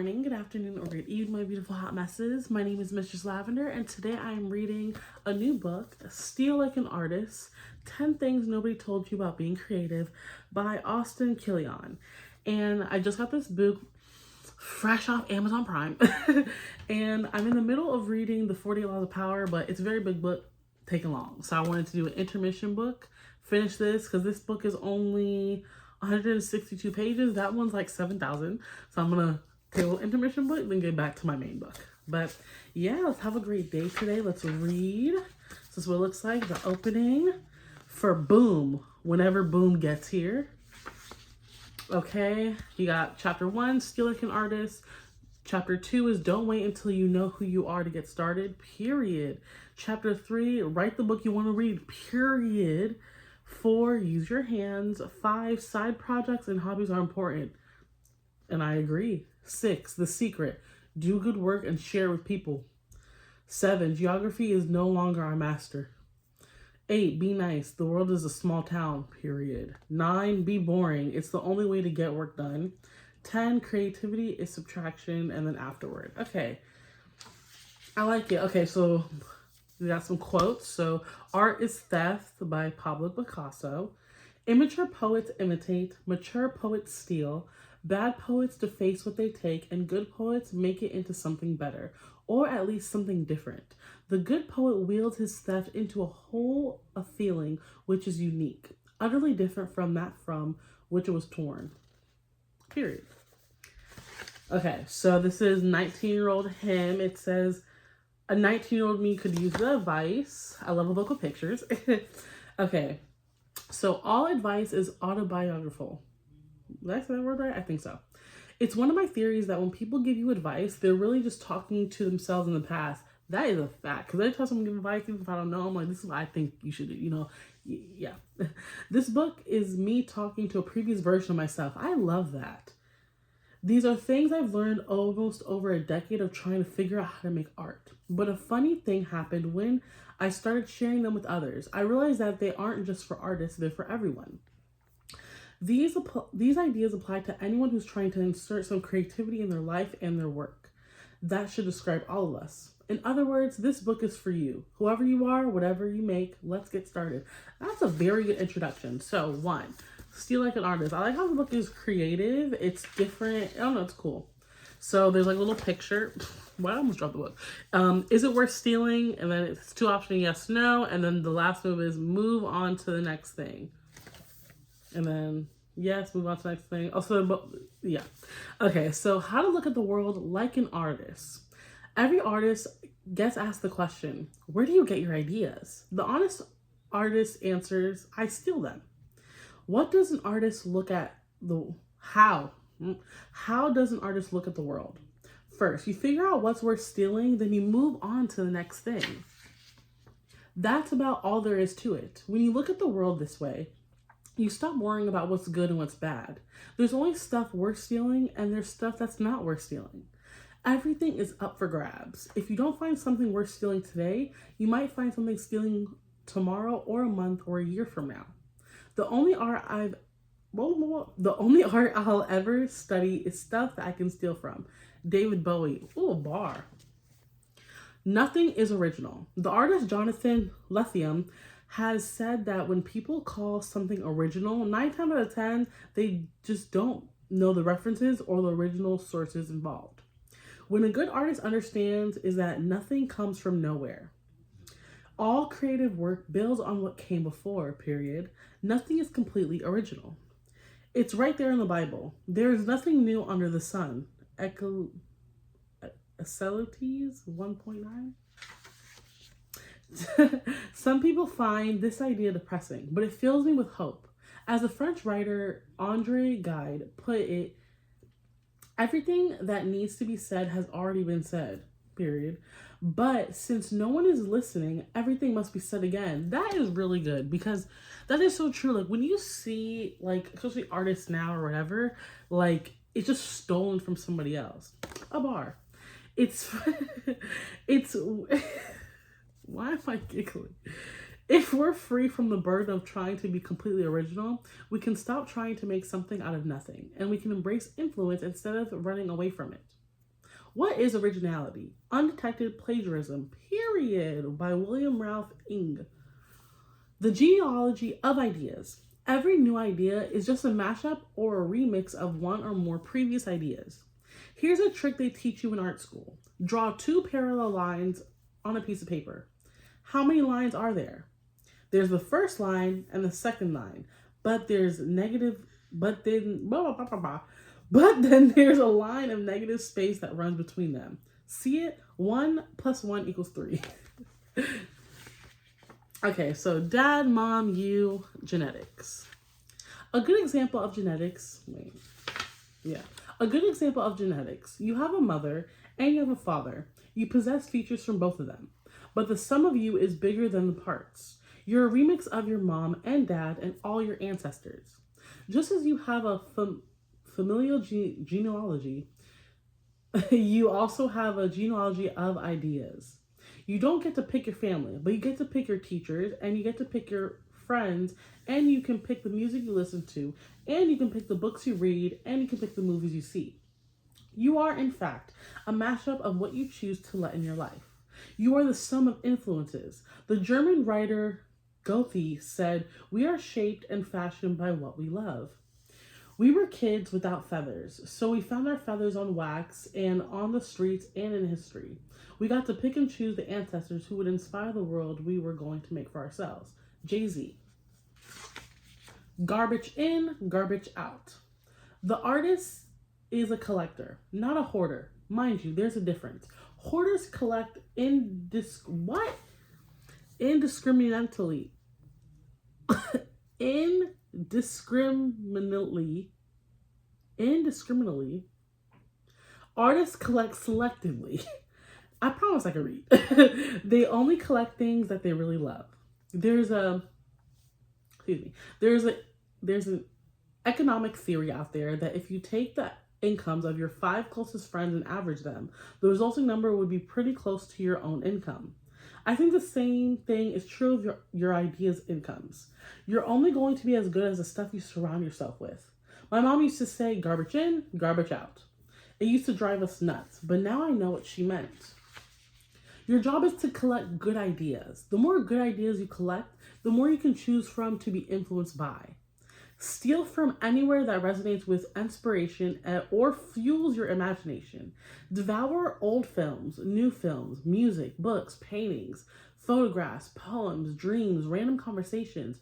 morning, good afternoon, or good evening, my beautiful hot messes. My name is Mistress Lavender, and today I am reading a new book, Steal Like an Artist, 10 Things Nobody Told You About Being Creative by Kleon. And I just got this book fresh off Amazon Prime. And I'm in the middle of reading The 48 Laws of Power, but it's a very big book, taking long. So I wanted to do an intermission book, finish this, because this book is only 162 pages. That one's like 7,000. So I'm gonna take a little intermission book, then get back to my main book. But yeah, let's have a great day today. Let's read. This is what it looks like, the opening for Boom, whenever Boom gets here. Okay, you got chapter 1, Steal Like an Artist. Chapter 2 is Don't Wait Until You Know Who You Are to Get Started, period. Chapter 3, Write the Book You Want to Read, period. 4, Use Your Hands. 5, Side projects and hobbies are important. And I agree. 6, The Secret, Do good work and share with people. 7, Geography is no longer our master. 8, Be nice. The world is a small town, period. 9, Be boring. It's the only way to get work done. 10, Creativity is subtraction, and then afterward. Okay. I like it. Okay, so we got some quotes. So, art is theft by Pablo Picasso. Immature poets imitate, mature poets steal, bad poets deface what they take, and good poets make it into something better, or at least something different. The good poet wields his theft into a whole of feeling which is unique, utterly different from that from which it was torn. Period. Okay, so this is 19-year-old him. It says, a 19-year-old me could use the advice. I love local pictures. Okay, so all advice is autobiographical. Did I say that word right? I think so. It's one of my theories that when people give you advice, they're really just talking to themselves in the past. That is a fact. Because every time someone gives advice, even if I don't know, I'm like, this is what I think you should do. You know, yeah. This book is me talking to a previous version of myself. I love that. These are things I've learned almost over a decade of trying to figure out how to make art. But a funny thing happened when I started sharing them with others. I realized that they aren't just for artists, they're for everyone. These ideas apply to anyone who's trying to insert some creativity in their life and their work. That should describe all of us. In other words, this book is for you. Whoever you are, whatever you make, let's get started. That's a very good introduction. So 1, Steal Like an Artist. I like how the book is creative. It's different. I don't know, it's cool. So there's like a little picture. Well, I almost dropped the book. Is it worth stealing? And then it's 2 options, yes, no. And then the last move is move on to the next thing. And then, yes, move on to the next thing. Also, yeah. Okay, so how to look at the world like an artist. Every artist gets asked the question, where do you get your ideas? The honest artist answers, I steal them. What does an artist look at how does an artist look at the world? First, you figure out what's worth stealing, then you move on to the next thing. That's about all there is to it. When you look at the world this way, you stop worrying about what's good and what's bad. There's only stuff worth stealing, and there's stuff that's not worth stealing. Everything is up for grabs. If you don't find something worth stealing today, you might find something stealing tomorrow or a month or a year from now. The only art I'll ever study is stuff that I can steal from. David Bowie. Ooh, a bar. Nothing is original. The artist Jonathan Lethium has said that when people call something original, 9 times out of 10, they just don't know the references or the original sources involved. When a good artist understands is that nothing comes from nowhere. All creative work builds on what came before, period. Nothing is completely original. It's right there in the Bible. There is nothing new under the sun. Ecclesiastes 1:9. Some people find this idea depressing, but it fills me with hope. As the French writer André Gide put it, everything that needs to be said has already been said, period. But since no one is listening, everything must be said again. That is really good because that is so true. Like when you see, like, especially artists now or whatever, like it's just stolen from somebody else. A bar. It's why am I giggling? If we're free from the burden of trying to be completely original, we can stop trying to make something out of nothing, and we can embrace influence instead of running away from it. What is originality? Undetected plagiarism, period, by William Ralph Ing. The genealogy of ideas. Every new idea is just a mashup or a remix of one or more previous ideas. Here's a trick they teach you in art school. Draw two parallel lines on a piece of paper. How many lines are there? There's the first line and the second line, but there's negative, but then, blah, blah, blah, blah, blah. But then there's a line of negative space that runs between them. See it? 1 + 1 = 3. Okay, so dad, mom, you, genetics. A good example of genetics, a good example of genetics. You have a mother and you have a father. You possess features from both of them, but the sum of you is bigger than the parts. You're a remix of your mom and dad and all your ancestors. Just as you have a familial genealogy, you also have a genealogy of ideas. You don't get to pick your family, but you get to pick your teachers, and you get to pick your friends, and you can pick the music you listen to, and you can pick the books you read, and you can pick the movies you see. You are, in fact, a mashup of what you choose to let in your life. You are the sum of influences. The German writer Goethe said, "We are shaped and fashioned by what we love." We were kids without feathers, so we found our feathers on wax and on the streets and in history. We got to pick and choose the ancestors who would inspire the world we were going to make for ourselves. Jay-Z. Garbage in, garbage out. The artist is a collector, not a hoarder. Mind you, there's a difference. Hoarders collect indiscriminately. Indiscriminately. Artists collect selectively. I promise I can read. They only collect things that they really love. There's an economic theory out there that if you take the incomes of your 5 closest friends and average them, the resulting number would be pretty close to your own income. I think the same thing is true of your ideas' incomes. You're only going to be as good as the stuff you surround yourself with. My mom used to say, garbage in, garbage out. It used to drive us nuts, but now I know what she meant. Your job is to collect good ideas. The more good ideas you collect, the more you can choose from to be influenced by. Steal from anywhere that resonates with inspiration or fuels your imagination. Devour old films, new films, music, books, paintings, photographs, poems, dreams, random conversations,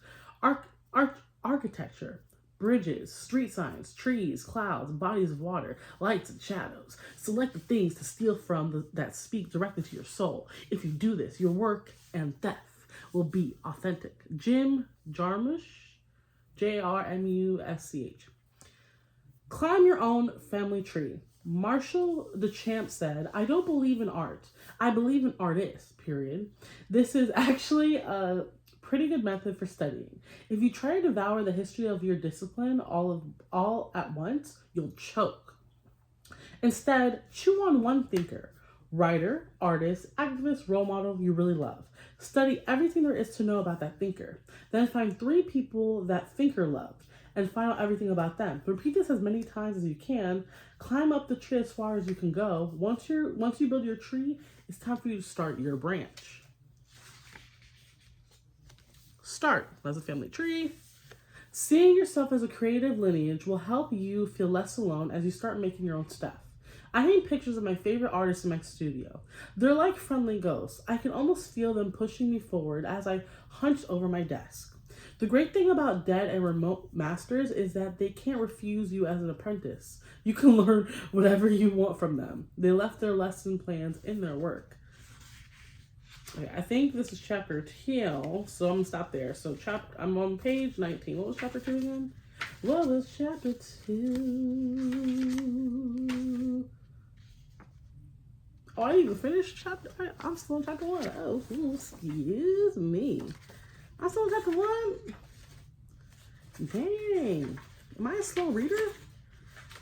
architecture, bridges, street signs, trees, clouds, bodies of water, lights and shadows. Select the things to steal from that speak directly to your soul. If you do this, your work and death will be authentic. Jim Jarmusch. Jarmusch. Climb your own family tree. Marshall Duchamp said, "I don't believe in art. I believe in artists, period." This is actually a pretty good method for studying. If you try to devour the history of your discipline all at once, you'll choke. Instead, chew on one thinker, writer, artist, activist, role model you really love. Study everything there is to know about that thinker. Then find 3 people that thinker loved and find out everything about them. Repeat this as many times as you can. Climb up the tree as far as you can go. Once you build your tree, it's time for you to start your branch. Start as a family tree. Seeing yourself as a creative lineage will help you feel less alone as you start making your own stuff. I hang pictures of my favorite artists in my studio. They're like friendly ghosts. I can almost feel them pushing me forward as I hunch over my desk. The great thing about dead and remote masters is that they can't refuse you as an apprentice. You can learn whatever you want from them. They left their lesson plans in their work. Okay, I think this is chapter 2, so I'm gonna stop there. So I'm on page 19. What was chapter 2 again? What was chapter 2? Oh, I didn't even finish chapter. I'm still on chapter 1. Oh, excuse me. I'm still on chapter 1. Dang. Am I a slow reader?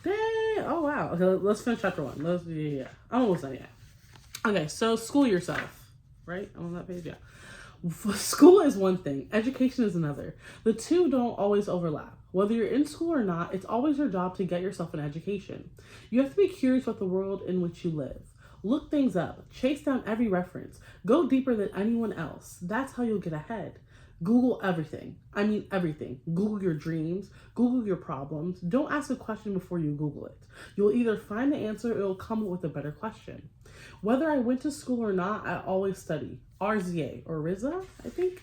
Dang. Oh, wow. Okay, let's finish chapter 1. Yeah. I'm almost done yet. Okay, so school yourself. Right? I'm on that page, yeah. School is one thing. Education is another. The two don't always overlap. Whether you're in school or not, it's always your job to get yourself an education. You have to be curious about the world in which you live. Look things up. Chase down every reference. Go deeper than anyone else. That's how you'll get ahead. Google everything. I mean everything. Google your dreams. Google your problems. Don't ask a question before you Google it. You'll either find the answer or it'll come up with a better question. Whether I went to school or not, I always study. RZA or RZA, I think.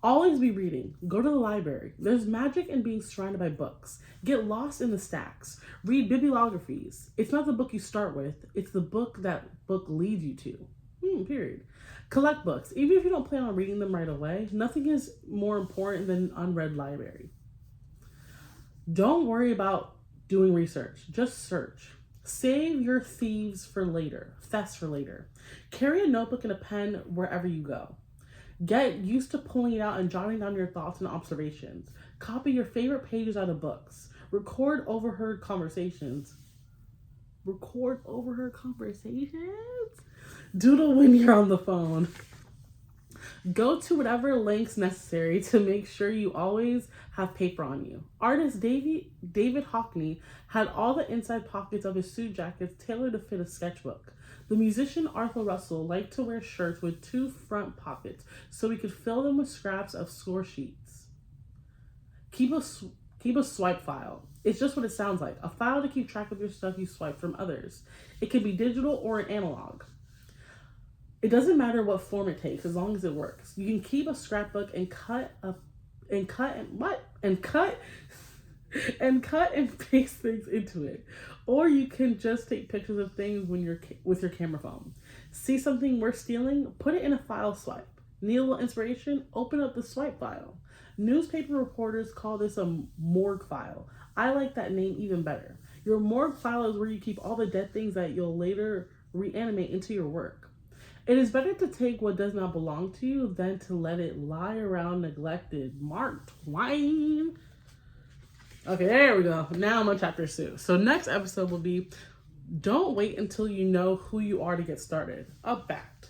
Always be reading. Go to the library. There's magic in being surrounded by books. Get lost in the stacks. Read bibliographies. It's not the book you start with. It's the book that book leads you to. Period. Collect books. Even if you don't plan on reading them right away, nothing is more important than an unread library. Don't worry about doing research. Just search. Save your thieves for later. Thefts for later. Carry a notebook and a pen wherever you go. Get used to pulling it out and jotting down your thoughts and observations. Copy your favorite pages out of books. Record overheard conversations. Doodle when you're on the phone. Go to whatever lengths necessary to make sure you always have paper on you. Artist David Hockney had all the inside pockets of his suit jackets tailored to fit a sketchbook. The musician Arthur Russell liked to wear shirts with 2 front pockets so he could fill them with scraps of score sheets. Keep a swipe file. It's just what it sounds like. A file to keep track of your stuff you swipe from others. It can be digital or an analog. It doesn't matter what form it takes as long as it works. You can keep a scrapbook and cut and paste things into it. Or you can just take pictures of things with your camera phone. See something worth stealing? Put it in a file swipe. Need a little inspiration? Open up the swipe file. Newspaper reporters call this a morgue file. I like that name even better. Your morgue file is where you keep all the dead things that you'll later reanimate into your work. It is better to take what does not belong to you than to let it lie around neglected. Mark Twain. Okay, there we go. Now I'm on chapter 2. So next episode will be, don't wait until you know who you are to get started. A fact.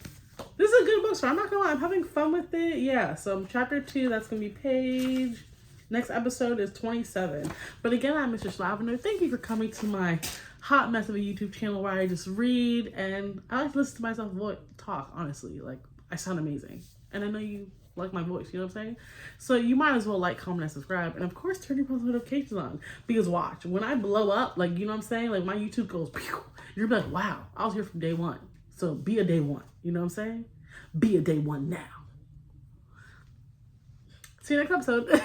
This is a good book, so I'm not gonna lie, I'm having fun with it. Yeah, so chapter 2, that's gonna be page. Next episode is 27. But again, I'm Mistress Lavender. Thank you for coming to my hot mess of a YouTube channel where I just read and I like to listen to myself talk, honestly. Like, I sound amazing. And I know you like my voice, you know what I'm saying? So you might as well like, comment, and subscribe. And of course, turn your post notifications on. Because watch, when I blow up, like, you know what I'm saying? Like, my YouTube goes, pew. You're gonna be like, wow, I was here from day 1. So be a day 1, you know what I'm saying? Be a day 1 now. See you next episode.